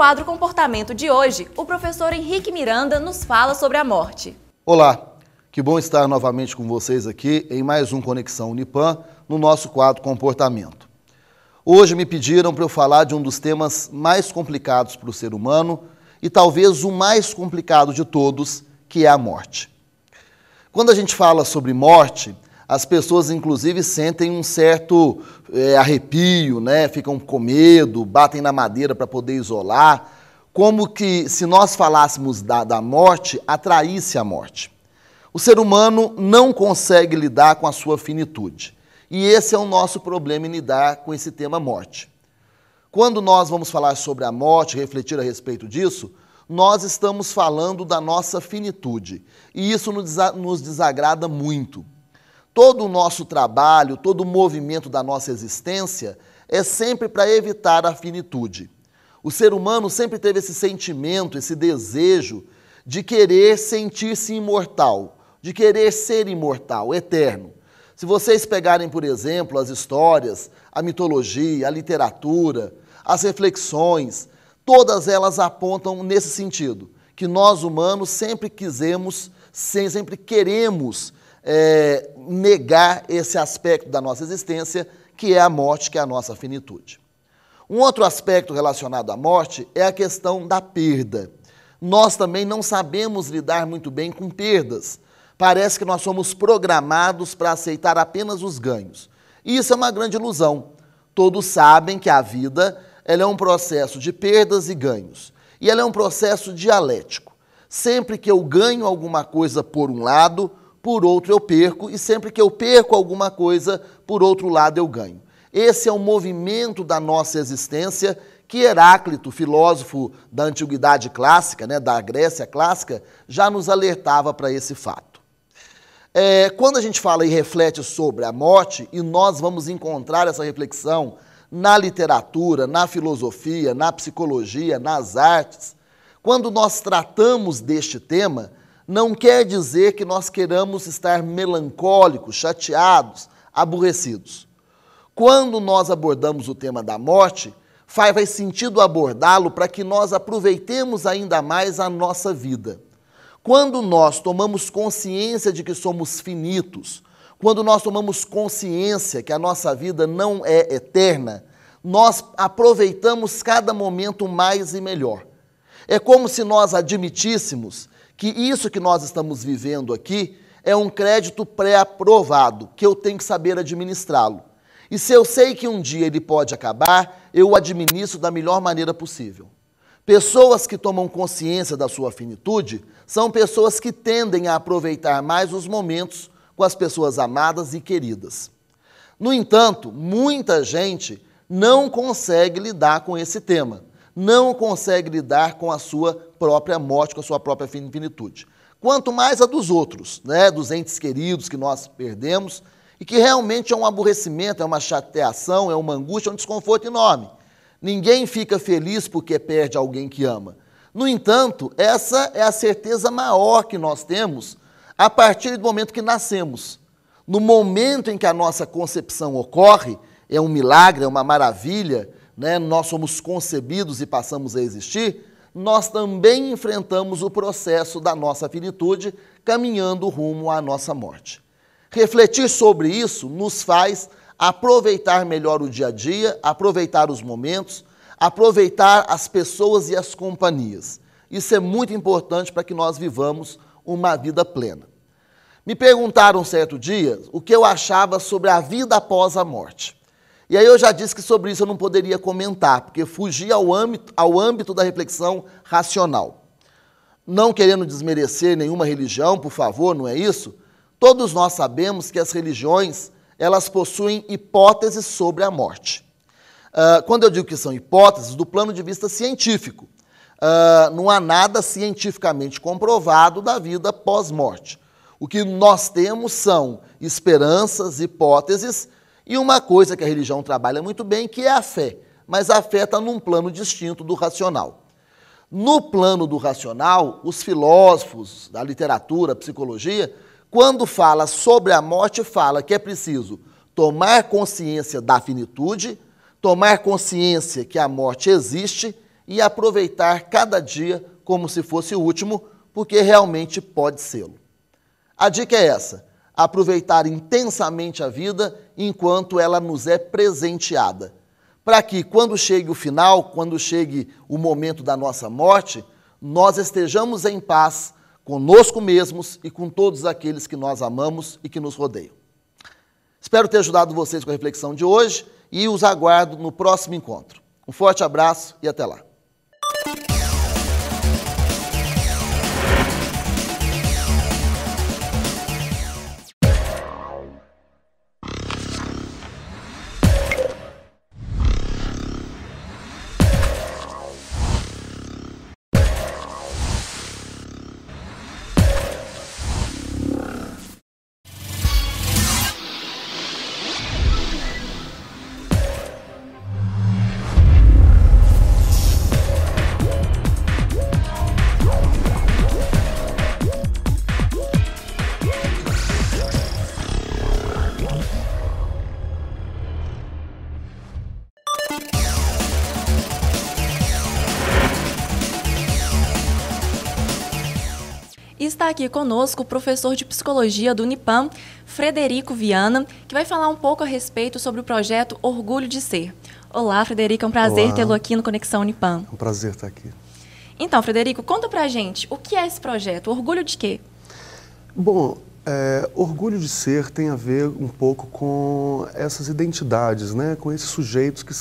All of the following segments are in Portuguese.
quadro Comportamento de hoje, o professor Henrique Miranda nos fala sobre a morte. Olá, que bom estar novamente com vocês aqui em mais um Conexão Unipan, no nosso quadro Comportamento. Hoje me pediram para eu falar de um dos temas mais complicados para o ser humano e talvez o mais complicado de todos, que é a morte. Quando a gente fala sobre morte, as pessoas inclusive sentem um certo arrepio, né? Ficam com medo, batem na madeira para poder isolar, como que se nós falássemos da morte, atraísse a morte. O ser humano não consegue lidar com a sua finitude. E esse é o nosso problema em lidar com esse tema morte. Quando nós vamos falar sobre a morte, refletir a respeito disso, nós estamos falando da nossa finitude. E isso nos desagrada muito. Todo o nosso trabalho, todo o movimento da nossa existência é sempre para evitar a finitude. O ser humano sempre teve esse sentimento, esse desejo de querer sentir-se imortal, de querer ser imortal, eterno. Se vocês pegarem, por exemplo, as histórias, a mitologia, a literatura, as reflexões, todas elas apontam nesse sentido, que nós humanos sempre queremos negar esse aspecto da nossa existência, que é a morte, que é a nossa finitude. Um outro aspecto relacionado à morte é a questão da perda. Nós também não sabemos lidar muito bem com perdas. Parece que nós somos programados para aceitar apenas os ganhos. E isso é uma grande ilusão. Todos sabem que a vida ela é um processo de perdas e ganhos. E ela é um processo dialético. Sempre que eu ganho alguma coisa por um lado, por outro eu perco, e sempre que eu perco alguma coisa, por outro lado eu ganho. Esse é o movimento da nossa existência que Heráclito, filósofo da antiguidade clássica, da Grécia clássica, já nos alertava para esse fato. Quando a gente fala e reflete sobre a morte, e nós vamos encontrar essa reflexão na literatura, na filosofia, na psicologia, nas artes, quando nós tratamos deste tema, não quer dizer que nós queiramos estar melancólicos, chateados, aborrecidos. Quando nós abordamos o tema da morte, faz sentido abordá-lo para que nós aproveitemos ainda mais a nossa vida. Quando nós tomamos consciência de que somos finitos, quando nós tomamos consciência que a nossa vida não é eterna, nós aproveitamos cada momento mais e melhor. É como se nós admitíssemos que isso que nós estamos vivendo aqui é um crédito pré-aprovado, que eu tenho que saber administrá-lo. E se eu sei que um dia ele pode acabar, eu o administro da melhor maneira possível. Pessoas que tomam consciência da sua finitude são pessoas que tendem a aproveitar mais os momentos com as pessoas amadas e queridas. No entanto, muita gente não consegue lidar com esse tema, não consegue lidar com a sua própria morte, com a sua própria finitude. Quanto mais a dos outros, dos entes queridos que nós perdemos, e que realmente é um aborrecimento, é uma chateação, é uma angústia, é um desconforto enorme. Ninguém fica feliz porque perde alguém que ama. No entanto, essa é a certeza maior que nós temos a partir do momento que nascemos. No momento em que a nossa concepção ocorre, é um milagre, é uma maravilha, nós somos concebidos e passamos a existir, nós também enfrentamos o processo da nossa finitude, caminhando rumo à nossa morte. Refletir sobre isso nos faz aproveitar melhor o dia a dia, aproveitar os momentos, aproveitar as pessoas e as companhias. Isso é muito importante para que nós vivamos uma vida plena. Me perguntaram certo dia o que eu achava sobre a vida após a morte. E aí eu já disse que sobre isso eu não poderia comentar, porque fugia ao âmbito da reflexão racional. Não querendo desmerecer nenhuma religião, por favor, não é isso? Todos nós sabemos que as religiões, elas possuem hipóteses sobre a morte. Quando eu digo que são hipóteses, do plano de vista científico, não há nada cientificamente comprovado da vida pós-morte. O que nós temos são esperanças, hipóteses, e uma coisa que a religião trabalha muito bem, que é a fé. Mas a fé está num plano distinto do racional. No plano do racional, os filósofos da literatura, a psicologia, quando fala sobre a morte, fala que é preciso tomar consciência da finitude, tomar consciência que a morte existe e aproveitar cada dia como se fosse o último, porque realmente pode sê-lo. A dica é essa: aproveitar intensamente a vida enquanto ela nos é presenteada, para que quando chegue o final, quando chegue o momento da nossa morte, nós estejamos em paz conosco mesmos e com todos aqueles que nós amamos e que nos rodeiam. Espero ter ajudado vocês com a reflexão de hoje e os aguardo no próximo encontro. Um forte abraço e até lá. E está aqui conosco o professor de Psicologia do Unipam, Frederico Viana, que vai falar um pouco a respeito sobre o projeto Orgulho de Ser. Olá, Frederico, é um prazer tê-lo aqui no Conexão Unipam. É um prazer estar aqui. Então, Frederico, conta pra gente, o que é esse projeto? Orgulho de quê? Bom, Orgulho de Ser tem a ver um pouco com essas identidades, né? Com esses sujeitos que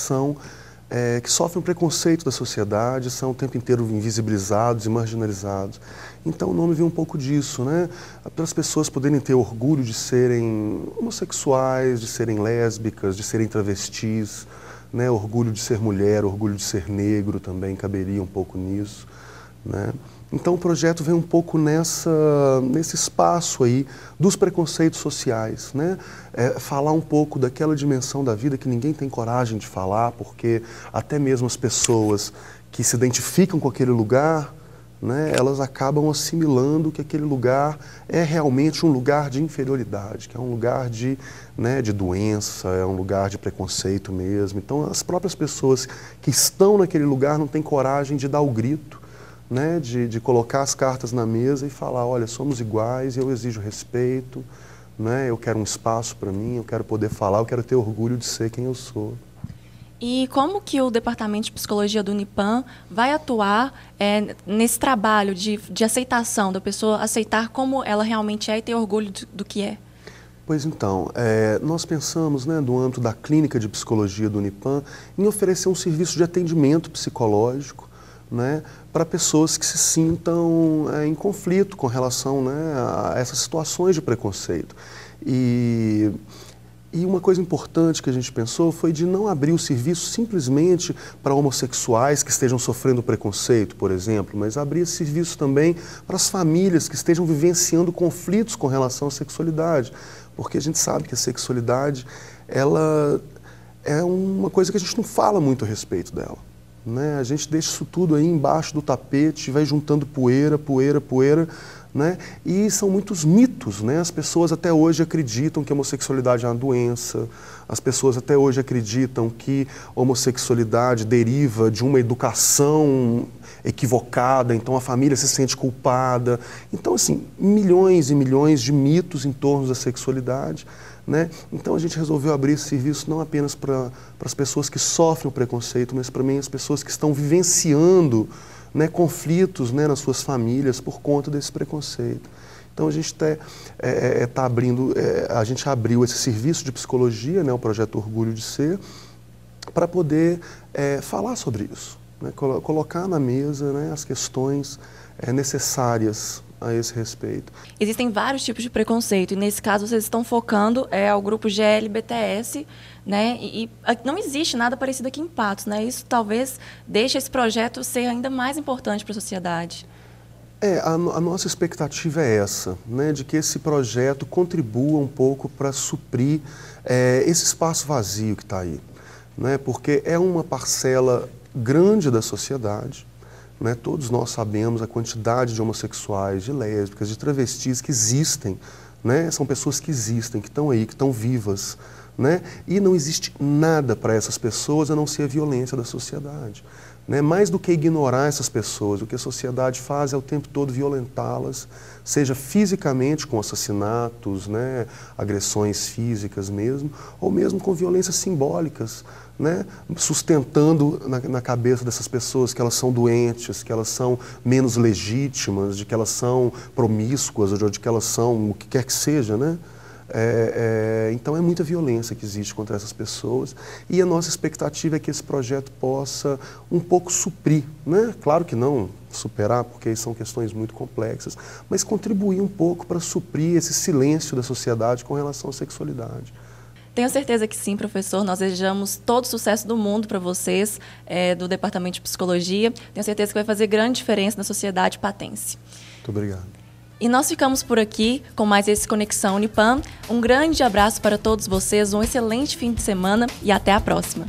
que sofrem preconceito da sociedade, são o tempo inteiro invisibilizados e marginalizados. Então o nome vem um pouco disso, né? Para as pessoas poderem ter orgulho de serem homossexuais, de serem lésbicas, de serem travestis, né? Orgulho de ser mulher, orgulho de ser negro também caberia um pouco nisso, né? Então o projeto vem um pouco nesse espaço aí dos preconceitos sociais, né? Falar um pouco daquela dimensão da vida que ninguém tem coragem de falar, porque até mesmo as pessoas que se identificam com aquele lugar, né, elas acabam assimilando que aquele lugar é realmente um lugar de inferioridade, que é um lugar de doença, é um lugar de preconceito mesmo. Então as próprias pessoas que estão naquele lugar não têm coragem de dar o grito, né, de colocar as cartas na mesa e falar, olha, somos iguais, eu exijo respeito, né, eu quero um espaço para mim, eu quero poder falar, eu quero ter orgulho de ser quem eu sou. E como que o Departamento de Psicologia do Unipam vai atuar nesse trabalho de aceitação, da pessoa aceitar como ela realmente é e ter orgulho do que é? Pois então, nós pensamos, né, no âmbito da Clínica de Psicologia do Unipam, em oferecer um serviço de atendimento psicológico, né, para pessoas que se sintam em conflito com relação, né, a essas situações de preconceito. E uma coisa importante que a gente pensou foi de não abrir o serviço simplesmente para homossexuais que estejam sofrendo preconceito, por exemplo, mas abrir esse serviço também para as famílias que estejam vivenciando conflitos com relação à sexualidade, porque a gente sabe que a sexualidade, ela é uma coisa que a gente não fala muito a respeito dela, né? A gente deixa isso tudo aí embaixo do tapete, vai juntando poeira, poeira, poeira, né? E são muitos mitos, né? As pessoas até hoje acreditam que a homossexualidade é uma doença, as pessoas até hoje acreditam que a homossexualidade deriva de uma educação equivocada, então a família se sente culpada. Então, assim, milhões e milhões de mitos em torno da sexualidade, né? Então a gente resolveu abrir esse serviço não apenas para as pessoas que sofrem o preconceito, mas também as pessoas que estão vivenciando, né, conflitos, né, nas suas famílias por conta desse preconceito. Então a gente a gente abriu esse serviço de psicologia, né, o projeto Orgulho de Ser, para poder falar sobre isso, né, colocar na mesa, né, as questões necessárias a esse respeito. Existem vários tipos de preconceito e nesse caso vocês estão focando ao grupo GLBTS, né? E não existe nada parecido aqui em Patos, né? Isso talvez deixe esse projeto ser ainda mais importante para a sociedade. A nossa expectativa é essa, né? De que esse projeto contribua um pouco para suprir esse espaço vazio que está aí, né? Porque é uma parcela grande da sociedade, né? Todos nós sabemos a quantidade de homossexuais, de lésbicas, de travestis que existem, né? São pessoas que existem, que estão aí, que estão vivas, né? E não existe nada para essas pessoas a não ser a violência da sociedade, né? Mais do que ignorar essas pessoas, o que a sociedade faz é o tempo todo violentá-las, seja fisicamente com assassinatos, né? Agressões físicas mesmo, ou mesmo com violências simbólicas, né? Sustentando na cabeça dessas pessoas que elas são doentes, que elas são menos legítimas, de que elas são promíscuas, ou de que elas são o que quer que seja, né? Então é muita violência que existe contra essas pessoas e a nossa expectativa é que esse projeto possa um pouco suprir, né? Claro que não superar, porque são questões muito complexas, mas contribuir um pouco para suprir esse silêncio da sociedade com relação à sexualidade. Tenho certeza que sim, professor. Nós desejamos todo o sucesso do mundo para vocês, do Departamento de Psicologia. Tenho certeza que vai fazer grande diferença na sociedade patense. Muito obrigado. E nós ficamos por aqui com mais esse Conexão Unipam. Um grande abraço para todos vocês, um excelente fim de semana e até a próxima.